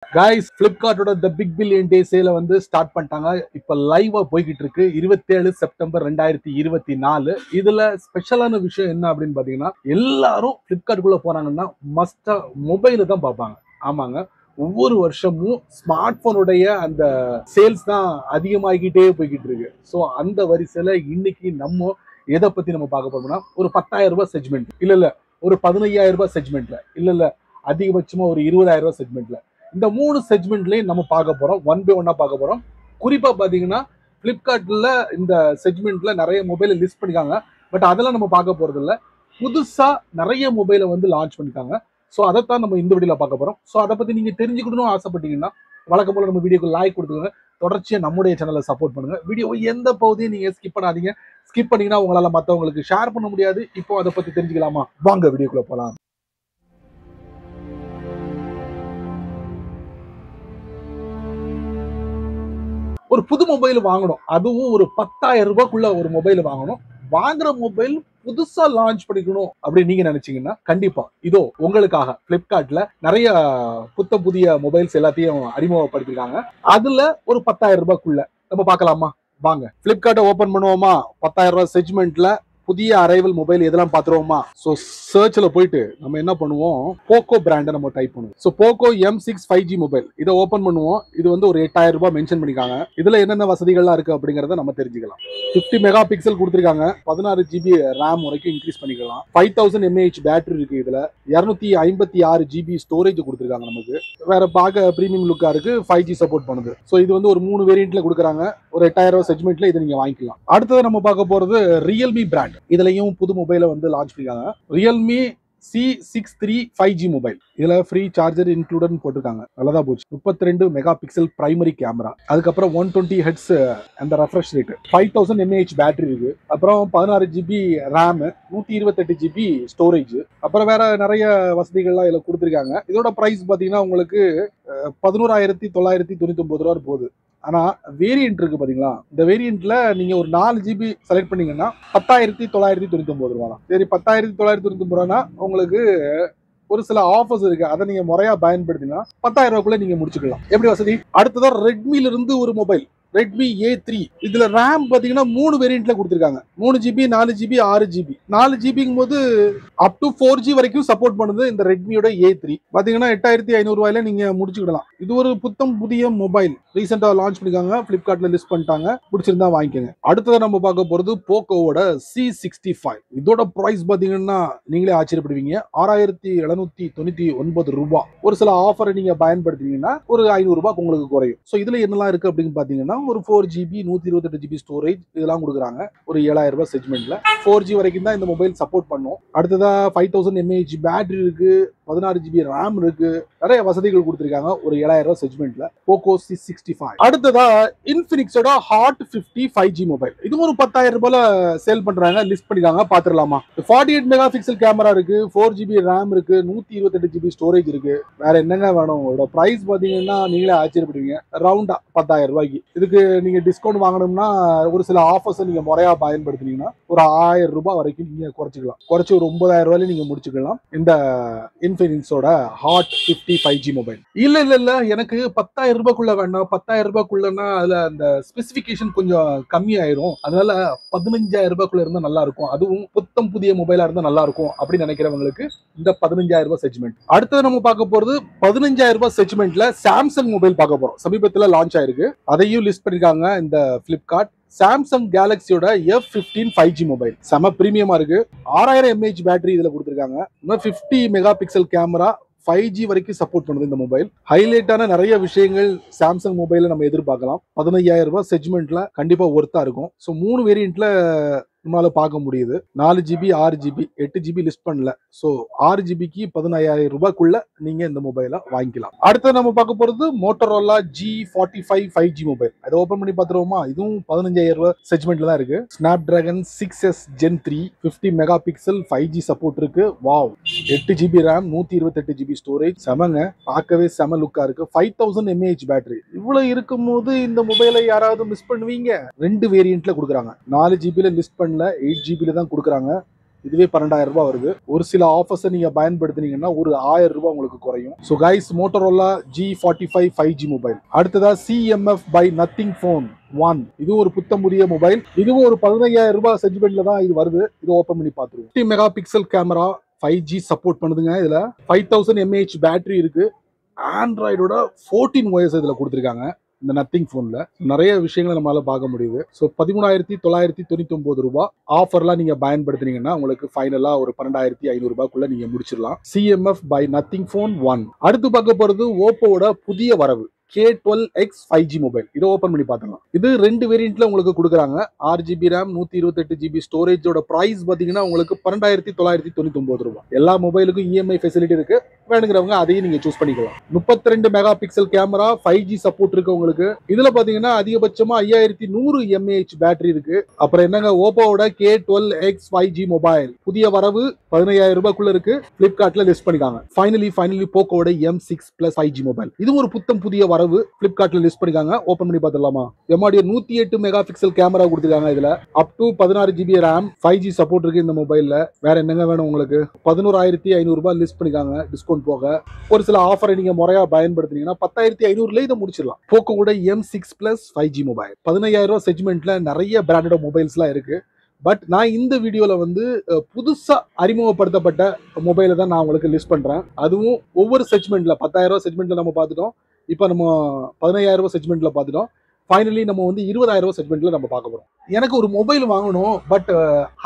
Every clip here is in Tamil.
Guys, Flipkart ஓட The Big Billion Day சேல வந்து ஸ்டார்ட் பண்ணிட்டாங்க. இப்ப லைவா போய்கிட்டு இருக்கு. 27 செப்டம்பர் 2024. இதுல ஸ்பெஷலான விஷயம் என்ன அப்படின்னு பாத்தீங்கன்னா, எல்லாரும் Flipkart குள்ள போறாங்கன்னா மஸ்டா மொபைல தான் பார்ப்பாங்க. ஆமாங்க. ஒவ்வொரு வருஷமும் ஸ்மார்ட் போனுடைய அந்த சேல்ஸ் தான் அதிகமாகிட்டே போய்கிட்டு இருக்கு. ஸோ அந்த வரிசையில இன்னைக்கு நம்ம எதை பத்தி நம்ம பார்க்க போறோம்னா, ஒரு 10,000 ரூபாய் செக்மெண்ட், இல்ல ஒரு 15,000 ரூபாய் செக்மெண்ட்ல, இல்ல அதிகபட்சமா ஒரு 20,000 ரூபாய் செக்மெண்ட்ல, இந்த மூணு செக்மெண்ட்லயும் நம்ம பார்க்க போறோம். ஒன் பை ஒன்னா பார்க்க போறோம். குறிப்பா பாத்தீங்கன்னா பிளிப்கார்ட்ல இந்த செக்மெண்ட்ல நிறைய மொபைல் லிஸ்ட் பண்ணிருக்காங்க. பட் அதெல்லாம் நம்ம பார்க்க போறது இல்ல. புதுசா நிறைய மொபைலை வந்து லான்ச் பண்ணிருக்காங்க. ஸோ அதைத்தான் நம்ம இந்த வீடியோல பார்க்க போறோம். ஸோ அதை பத்தி நீங்க தெரிஞ்சுக்கணும்னு ஆசைப்பட்டீங்கன்னா வழக்கம் போல நம்ம வீடியோக்கு லைக் கொடுத்துக்கோங்க. தொடர்ச்சியா நம்முடைய சேனலை சப்போர்ட் பண்ணுங்க. வீடியோ எந்த பகுதியும் நீங்க ஸ்கிப் பண்ணாதீங்க. ஸ்கிப் பண்ணீங்கன்னா உங்களால மற்றவங்களுக்கு ஷேர் பண்ண முடியாது. இப்போ அதை பத்தி தெரிஞ்சுக்கலாமா? வாங்க வீடியோக்குள்ள போலாம். ஒரு புது மொபைல் வாங்கணும், அதுவும் ஒரு 10,000 ரூபாய்க்குள்ள ஒரு மொபைல் வாங்கணும். வாங்குற மொபைல் புதுசா லான்ச் பண்ணிக்கணும் அப்படின்னு நீங்க நினைச்சீங்கன்னா கண்டிப்பா இதோ உங்களுக்காக பிளிப்கார்ட்ல நிறைய புதிய மொபைல்ஸ் எல்லாத்தையும் அறிமுகப்படுத்திருக்காங்க. அதுல ஒரு 10,000 ரூபாய்க்குள்ள நம்ம பார்க்கலாமா? வாங்க பிளிப்கார்ட்டை ஓபன் பண்ணுவோமா? 10,000 ரூபாய் செக்மெண்ட்ல புதிய அரைவல் மொபைல் எதெல்லாம் பாத்துருவோமா? ஸோ சர்ச்ல போயிட்டு நம்ம என்ன பண்ணுவோம், போக்கோ பிராண்டை நம்ம டைப் பண்ணுவோம். So Poco M6 5G mobile இதை ஓபன் பண்ணுவோம். இது வந்து ஒரு 8,000 ரூபாய் மென்ஷன் பண்ணிருக்காங்க. இதுல என்னென்ன வசதிகள்லாம் இருக்கு அப்படிங்கறத நம்ம தெரிஞ்சுக்கலாம். 50 மெகா பிக்சல் கொடுத்திருக்காங்க. 16 GB RAM வரைக்கும் இன்க்ரீஸ் பண்ணிக்கலாம். 5000 mAh பேட்டரி இருக்கு. இதுல 256 GB ஸ்டோரேஜ் கொடுத்திருக்காங்க. நமக்கு வேற பார்க்க பிரீமியம் லுக்கா இருக்கு. 5G சப்போர்ட் பண்ணுது. ஸோ இது வந்து ஒரு 3 வேரியன்ட்ல கொடுக்குறாங்க. ஒரு 8,000 ரூபாய் செக்மெண்ட்ல இதை நீங்க வாங்கிக்கலாம். அடுத்தது நம்ம பார்க்க போறது ரியல்மி பிராண்ட். இதுலயும் புது மொபைலை வந்து லான்ச் பண்ணிருக்காங்க. ரியல்மி C63 5G மொபைல். இதுல ஃப்ரீ சார்ஜர் இன்க்ளூடட் போட்டிருக்காங்க. நல்லதா போச்சு. 32 மெகா பிக்சல் பிரைமரி கேமரா, அதுக்கப்புறம் 120 Hz அந்த ரெஃப்ரெஷ் ரேட், 5000 mAh பேட்டரி இருக்கு, அப்புறம் 16 GB RAM, 128 GB ஸ்டோரேஜ், அப்புறம் வேற நிறைய வசதிகள்லாம் இதுல கொடுத்துருக்காங்க. இதோட பிரைஸ் பாத்தீங்கன்னா உங்களுக்கு 11,999 ரூபா போகுது. ஆனா வேரியன்ட் இருக்கு பாத்தீங்களா, இந்த வேரியன்ட்ல நீங்க ஒரு 4 GB செலக்ட் பண்ணீங்கன்னா 10,999 ரூபா தான். சரி, 10,999 ரூபானா உங்களுக்கு ஒரு சில ஆஃபர்ஸ் இருக்கு. அதை நீங்க முறையா பயன்படுத்தினா 10,000 ரூபாய்க்குள்ள நீங்க முடிச்சுக்கலாம். எப்படி வசதி? அடுத்ததான் ரெட்மில இருந்து ஒரு மொபைல், ரெட்மி A3. இதுல RAM பாத்தீங்கன்னா 3 வேரியன்ட்ல கொடுத்திருக்காங்க. 3 GB, 4 GB, 6 GB. 4 GBங்கும் போது அப் டு 4G வரைக்கும் சப்போர்ட் பண்ணுது இந்த ரெட்மியோட A3. பாத்தீங்கன்னா 8,500 ரூபாயில நீங்க முடிச்சுக்கலாம். இது ஒரு புதிய மொபைல் ரீசெண்டா லான்ச் பண்ணிருக்காங்க. பிளிப்கார்ட்ல லிஸ்ட் பண்ணிட்டாங்க. பிடிச்சிருந்தா வாங்கிக்கோங்க. அடுத்தது நம்ம பார்க்க போறது போக்கோவோட C65. இதோட பிரைஸ் பாத்தீங்கன்னா நீங்களே ஆச்சரியப்படுவீங்க. 6,799 ரூபாய். ஒரு சில ஆஃபரை நீங்க பயன்படுத்தினீங்கன்னா ஒரு 500 ரூபாய் உங்களுக்கு குறையும். ஸோ இதுல என்னெல்லாம் இருக்கு அப்படின்னு பாத்தீங்கன்னா ஒரு 4GB, 128 GB ஸ்டோரேஜ் இதெல்லாம் கொடுக்குறாங்க. ஒரு 7,000 ரூபாய் செக்மெண்ட்ல 4G வரைக்கும் தான் இந்த மொபைல் சப்போர்ட் பண்ணும். அடுத்ததா 5000 mAh பேட்டரி இருக்கு, 16 GB RAM இருக்கு, நிறைய வசதிகள் கொடுத்திருக்காங்க. ஒரு 7,000 ரூபாய் செக்மெண்ட்ல போக்கோ C65. அடுத்ததா இன்ஃபினிக்ஸோட ஹாட் 50 5G மொபைல். இது ஒரு 10,000 ரூபாயில சேல் பண்றாங்க. லிஸ்ட் பண்ணிருக்காங்க, பாத்துடலாமா? 48 மெகா பிக்சல் கேமரா இருக்கு, 4GB RAM இருக்கு, 128 GB ஸ்டோரேஜ் இருக்கு. வேற என்னங்க வேணும்? உங்களோட பிரைஸ் பாத்தீங்கன்னா நீங்களே ஆச்சரியப்படுவீங்க. ரவுண்டா 10,000 ரூபாய்க்கு. இதுக்கு நீங்க டிஸ்கவுண்ட் வாங்கணும்னா ஒரு சில ஆஃபர்ஸ் நீங்க முறையா பயன்படுத்தினீங்கன்னா ஒரு 1000 ரூபாய் வரைக்கும் நீங்க குறைச்சிக்கலாம். குறைச்சி ஒரு 9,000 ரூபாயில நீங்க முடிச்சுக்கலாம் இந்த இன்ஃபினிக்ஸோட ஹாட் 50 5G மொபைல். இல்ல எனக்கு 10,000 ரூபாய்க்குள்ள வேண்டாம். 10,000 ரூபாய்க்குள்ளனா அதுல அந்த ஸ்பெசிபிகேஷன் கொஞ்சம் கம்மி ஆயிரும். அதனால 15,000 ரூபாய்க்குள்ள இருந்தா நல்லா இருக்கும். அதுவும் புதிய மொபைலா இருந்தா நல்லா இருக்கும் அப்படின்னு நினைக்கிறவங்களுக்கு இந்த 15,000 ரூபாய் செக்மெண்ட். அடுத்து நம்ம பார்க்க போறது 15,000 ரூபாய் செக்மெண்ட்ல சாம்சங் மொபைல் பார்க்க போறோம். சமீபத்துல லான்ச் ஆயிருக்கு. அதையும் லிஸ்ட் பண்ணிருக்காங்க இந்த Flipkart. Samsung கேலக்சியோட F15 5G mobile செம பிரீமியமா இருக்கு. 6,000 mAh பேட்டரி இதுல கொடுத்திருக்காங்க. 50 மெகா பிக்சல் கேமரா, 5G வரைக்கும் சப்போர்ட் பண்ணுது இந்த மொபைல். ஹைலைட்டான நிறைய விஷயங்கள் சாம்சங் மொபைல நம்ம எதிர்பார்க்கலாம். 15,000 ரூபாய் செக்மெண்ட்ல கண்டிப்பா ஒர்த்தா இருக்கும். ஸோ 3 வேரியன்ட்ல நம்மளால பார்க்க முடியுது. 4 GB, 6 GB, 8 GB லிஸ்ட் பண்ணல. ஸோ 6 GBக்கு 15,000 ரூபாய்க்குள்ள நீங்க இந்த மொபைலை வாங்கிக்கலாம். அடுத்து நம்ம பார்க்க போறது மோட்டோரோலா G45 5G மொபைல். அதை ஓபன் பண்ணி பார்த்துருவோமா? இதுவும் 15,000 ரூபாய் செக்மெண்ட்ல தான் இருக்கு. Snapdragon 6S Gen 3, 50 mega pixel 5G support இருக்கு. Wow, 8 GB RAM, 128 GB storage. செமங்க, பார்க்கவே செம லுக்கா இருக்கு. 5000 mAh பேட்டரி. இவ்வளவு இருக்கும் போது இந்த மொபைலை யாராவது மிஸ் பண்ணுவீங்க? 2 வேரியன்ட்ல கொடுக்குறாங்க. 4 GB லிஸ்ட் பண்ணல, 8 GB தான் கொடுக்குறாங்க. இதுவே 12,000 ரூபாய் வருது. ஒரு சில ஆஃபர்ஸை நீங்க பயன்படுத்தினீங்கன்னா ஒரு 1000 ரூபாய் உங்களுக்கு குறையும். So guys, Motorola G45 5G mobile. அடுத்ததா CMF by Nothing Phone 1. இது ஒரு புத்தம் புதிய மொபைல். இதுவும் ஒரு 15,000 ரூபாய் செக்மெண்ட்ல தான் இது வருது. இது ஓபன் பண்ணி பார்த்துருவோம். 50 mega pixel camera, 5G support பண்ணுதுங்க. இதுல 5000 mAh பேட்டரி இருக்கு. ஆண்ட்ராய்டோட 14 OS இதுல கொடுத்துருக்காங்க. இந்த நத்திங் போன்ல நிறைய விஷயங்களை நம்மளால பார்க்க முடியுது. ஸோ 13,999 ரூபாய் ஆஃபர்லாம் நீங்க பயன்படுத்தினீங்கன்னா உங்களுக்கு ஃபைனலா ஒரு 12,500 ரூபாய்க்குள்ள நீங்க முடிச்சிடலாம். CMF by Nothing Phone 1. அடுத்து பார்க்க போறது ஓப்போவோட புதிய வரவு K12X 5G மொபைல். இதை ஓபன் பண்ணி பார்த்துக்கலாம். இது 2 வேரியன்ட்ல உங்களுக்கு கொடுக்குறாங்க. 6GB RAM, 128GB ஸ்டோரேஜோட பிரைஸ் பாத்தீங்கன்னா உங்களுக்கு 12,999 ரூபாய். எல்லா மொபைலுக்கும் EMI ஃபெசிலிட்டி இருக்கு. வேணுங்கிறவங்க அதையும் நீங்க சூஸ் பண்ணிக்கலாம். 32 mega pixel camera, 5G support இருக்கு உங்களுக்கு. இதுல பாத்தீங்கன்னா அதிகபட்சமா 5100 mAh பேட்டரி இருக்கு. அப்புறம் என்னங்க, ஓப்போவோட K12X 5G மொபைல் புதிய வரவு 15,000 ரூபாய்க்குள்ள இருக்கு. பிளிப்கார்ட்ல லிஸ்ட் பண்ணிருக்காங்க. ஃபைனலி போக்கோட M6 Plus 5G மொபைல். இது ஒரு புத்தம் புதிய வரவு. பிளிப்கார்ட்ல லிஸ்ட் பண்ணிருக்காங்க. ஓபன் பண்ணி பார்த்துடலாமா? எம்ஆடியோ 108 மெகா பிக்சல் கேமரா கொடுத்துருக்காங்க. இதுல up to 16GB RAM, 5G support இருக்கு இந்த மொபைல்ல. வேற என்னங்க வேணும் உங்களுக்கு? 11,500 ரூபாய் லிஸ்ட் பண்ணிருக்காங்க டிஸ்கவுண்ட் போக. ஒரு சில ஆஃபரை நீங்க முறையா பயன்படுத்தினீங்கன்னா 10,500ல இதை முடிச்சிடலாம். போக்கோட M6 Plus 5G மொபைல் 15,000 ரூபாய் செக்மெண்ட்ல நிறைய பிராண்டட் மொபைல்ஸ்லாம் இருக்கு. பட் நான் இந்த வீடியோல வந்து புதுசா அறிமுகப்படுத்தப்பட்ட மொபைலை தான் நான் உங்களுக்கு லிஸ்ட் பண்றேன். அதுவும் ஒவ்வொரு செக்மெண்ட்ல 10,000 ரூபாய் செக்மெண்ட்ல நம்ம பார்த்துட்டோம். இப்போ நம்ம 15,000 ரூபாய் செக்மெண்ட்ல பார்த்துட்டோம். ஃபைனலி நம்ம வந்து 20,000 ரூபாய் செக்மெண்ட்ல நம்ம பார்க்க போறோம். எனக்கு ஒரு மொபைல் வாங்கணும், பட்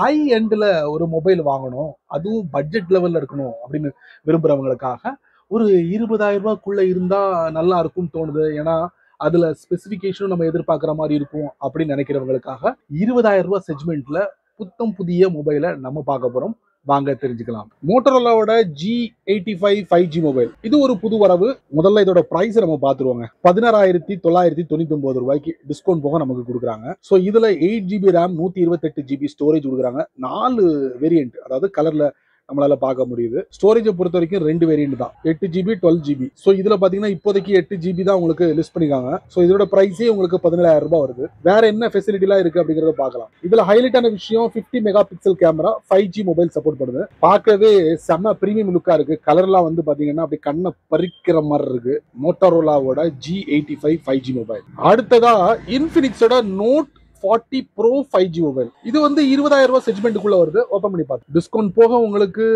ஹை எண்ட்ல ஒரு மொபைல் வாங்கணும், அதுவும் பட்ஜெட் லெவல்ல இருக்கணும் அப்படின்னு விரும்புறவங்களுக்காக ஒரு 20,000 ரூபாய்க்குள்ள இருந்தா நல்லா இருக்கும்னு தோணுது. ஏன்னா அதுல ஸ்பெசிபிகேஷனும் நம்ம எதிர்பார்க்குற மாதிரி இருக்கும் அப்படின்னு நினைக்கிறவங்களுக்காக 20,000 ரூபாய் செக்மெண்ட்ல புத்தம் புதிய மொபைலை நம்ம பார்க்க போறோம். வாங்க தெரிஞ்சுக்கலாம். மோட்டோரோலாவோட G85 5G மொபைல். இது ஒரு புது வரவு. முதல்ல இதோட பிரைஸ் நம்ம பார்த்துருவோங்க. 16,999 ரூபாய்க்கு டிஸ்கவுண்ட் போக நமக்கு கொடுக்குறாங்க. ஸோ இதுல 8GB RAM, 128GB ஸ்டோரேஜ் கொடுக்குறாங்க. 4 வேரியன்ட், அதாவது கலர்ல நம்மளால பார்க்க முடியுது. ஸ்டோரேஜை பொறுத்த வரைக்கும் 2 வேரியன்ட் தான், 8GB 12GB. ஸோ இதுல பாத்தீங்கன்னா இப்போதைக்கு 8GB தான் உங்களுக்கு லிஸ்ட் பண்ணிருக்காங்க. ஸோ இதோட பிரைஸே உங்களுக்கு 17,000 ரூபாய் வருது. வேற என்ன ஃபெசிலிட்டி எல்லாம் இருக்கு அப்படிங்கறத பார்க்கலாம். இதுல ஹைலைட்டான விஷயம் 50 mega pixel camera, 5G mobile support பண்ணுது. பார்க்கவே செம்ம பிரீமியம் லுக்கா இருக்கு. கலர்லாம் வந்து பாத்தீங்கன்னா அப்படி கண்ணை பறிக்கிற மாதிரி இருக்கு. மோட்டோரோலாவோட G85 5G மொபைல். அடுத்ததா இன்ஃபினிக்ஸோட Note 40 Pro 5G மொபைல். இது வந்து 20,000 ரூபாய் செக்மெண்ட்டுக்குள்ள வருது. ஓபன் பண்ணி பார்த்து டிஸ்கவுண்ட் போக உங்களுக்கு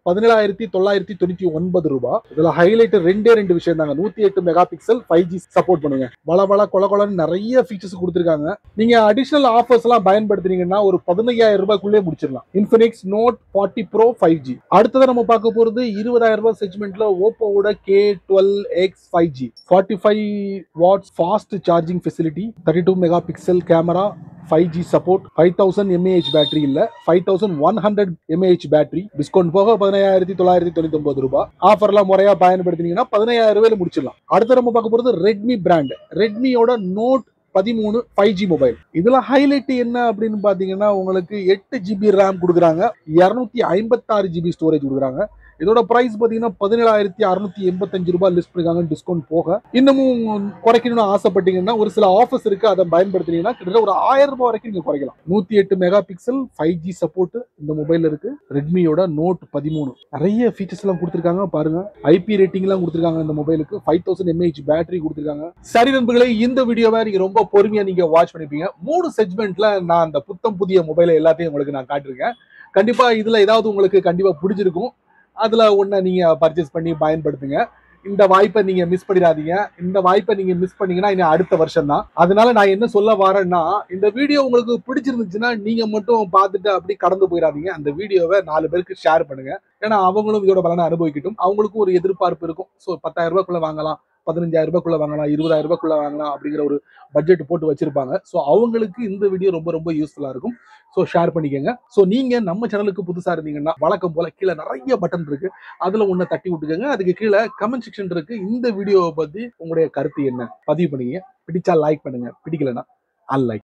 17,999 ரூபாய். இதுல ஹைலைட் 2 விஷயம் தாங்க. 108 மெகா பிக்சல் 5G சப்போர்ட் பண்ணுங்க. வள கொலன்னு நிறைய ஃபீச்சர்ஸ் கொடுத்துருக்காங்க. நீங்க அடிஷனல் ஆஃபர்ஸ் எல்லாம் பயன்படுத்தினீங்கன்னா ஒரு 15,000 ரூபாய்க்குள்ளே முடிச்சிடலாம். Infinix Note 40 Pro 5G. அடுத்ததான் நம்ம பார்க்க போறது 20,000 ரூபாய் செக்மெண்ட்ல ஓப்போவோட K12X 5G. 45 watts fast charging facility, 32 mega pixel camera, 5G support, 5000 mAh battery இல்ல 5100 mAh பேட்டரி. டிஸ்கவுண்ட் போக 15,999 ரூபாய். ஆஃபர்லாம் முறையா பயன்படுத்தினீங்கன்னா 15,000 ரூபாயில முடிச்சிடலாம். அடுத்து நம்ம பார்க்க போறது ரெட்மி பிராண்ட். ரெட்மியோட Note 13 5G மொபைல். இதுல ஹைலைட் என்ன அப்படின்னு பாத்தீங்கன்னா உங்களுக்கு 8GB RAM கொடுக்குறாங்க, 256GB ஸ்டோரேஜ் கொடுக்குறாங்க. இதோட பிரைஸ் பாத்தீங்கன்னா 17,685 ரூபாய் லிஸ்ட் பண்ணிருக்காங்க டிஸ்கவுண்ட் போக. இன்னமும் குறைக்கணும்னு ஆசைப்பட்டீங்கன்னா ஒரு சில ஆஃபர்ஸ் இருக்கு, அதை பயன்படுத்தினீங்கன்னா கிட்டத்தட்ட ஒரு 1000 ரூபாய் வரைக்கும் நீங்க குறைக்கலாம். 108 மெகா பிக்சல் 5G சப்போர்ட் இந்த மொபைல்ல இருக்கு. ரெட்மியோட Note 13 நிறைய ஃபீச்சர்ஸ் எல்லாம் கொடுத்துருக்காங்க பாருங்க. IP ரேட்டிங் எல்லாம் கொடுத்துருக்காங்க இந்த மொபைலுக்கு. 5000 mAh பேட்டரி கொடுத்துருக்காங்க. சரி நண்பர்களே, இந்த வீடியோவை நீங்க ரொம்ப பொறுமையா நீங்க வாட்ச் பண்ணிருப்பீங்க. 3 செக்மெண்ட்ல நான் அந்த புத்தம் புதிய மொபைலை எல்லாத்தையும் உங்களுக்கு நான் காட்டிருக்கேன். கண்டிப்பா இதுல ஏதாவது உங்களுக்கு கண்டிப்பா பிடிச்சிருக்கும். அதுல ஒன்ன நீங்க பர்ச்சேஸ் பண்ணி பயன்படுத்துங்க. இந்த வாய்ப்பை நீங்க மிஸ் பண்ணிடாதீங்க. இந்த வாய்ப்பை நீங்க மிஸ் பண்ணீங்கன்னா இனி அடுத்த வருஷம் தான். அதனால நான் என்ன சொல்ல வரேன்னா, இந்த வீடியோ உங்களுக்கு பிடிச்சிருந்துச்சுன்னா நீங்க மட்டும் பார்த்துட்டு அப்படி கடந்து போயிடாதீங்க. அந்த வீடியோவை 4 பேருக்கு ஷேர் பண்ணுங்க. ஏன்னா அவங்களும் இதோட பலனை அனுபவிக்கட்டும். அவங்களுக்கும் ஒரு எதிர்பார்ப்பு இருக்கும். ஸோ 10,000 ரூபாய்க்குள்ள வாங்கலாம், 15,000 ரூபாய்க்குள்ள வாங்கலாம், 20,000 ரூபாய்க்குள்ள வாங்கலாம் அப்படிங்கிற ஒரு பட்ஜெட் போட்டு வச்சிருப்பாங்க. ஸோ அவங்களுக்கு இந்த வீடியோ ரொம்ப ரொம்ப யூஸ்ஃபுல்லா இருக்கும். ஸோ ஷேர் பண்ணிக்கோங்க. ஸோ நீங்க நம்ம சேனலுக்கு புதுசா இருந்தீங்கன்னா வழக்கம் போல கீழே நிறைய பட்டன் இருக்கு, அதுல ஒண்ணு தட்டி விட்டுக்கோங்க. அதுக்கு கீழே கமெண்ட் செக்ஷன் இருக்கு. இந்த வீடியோவை பத்தி உங்களுடைய கருத்து என்ன பதிவு பண்ணீங்க. பிடிச்சா லைக் பண்ணுங்க, பிடிக்கலன்னா அன்லைக்.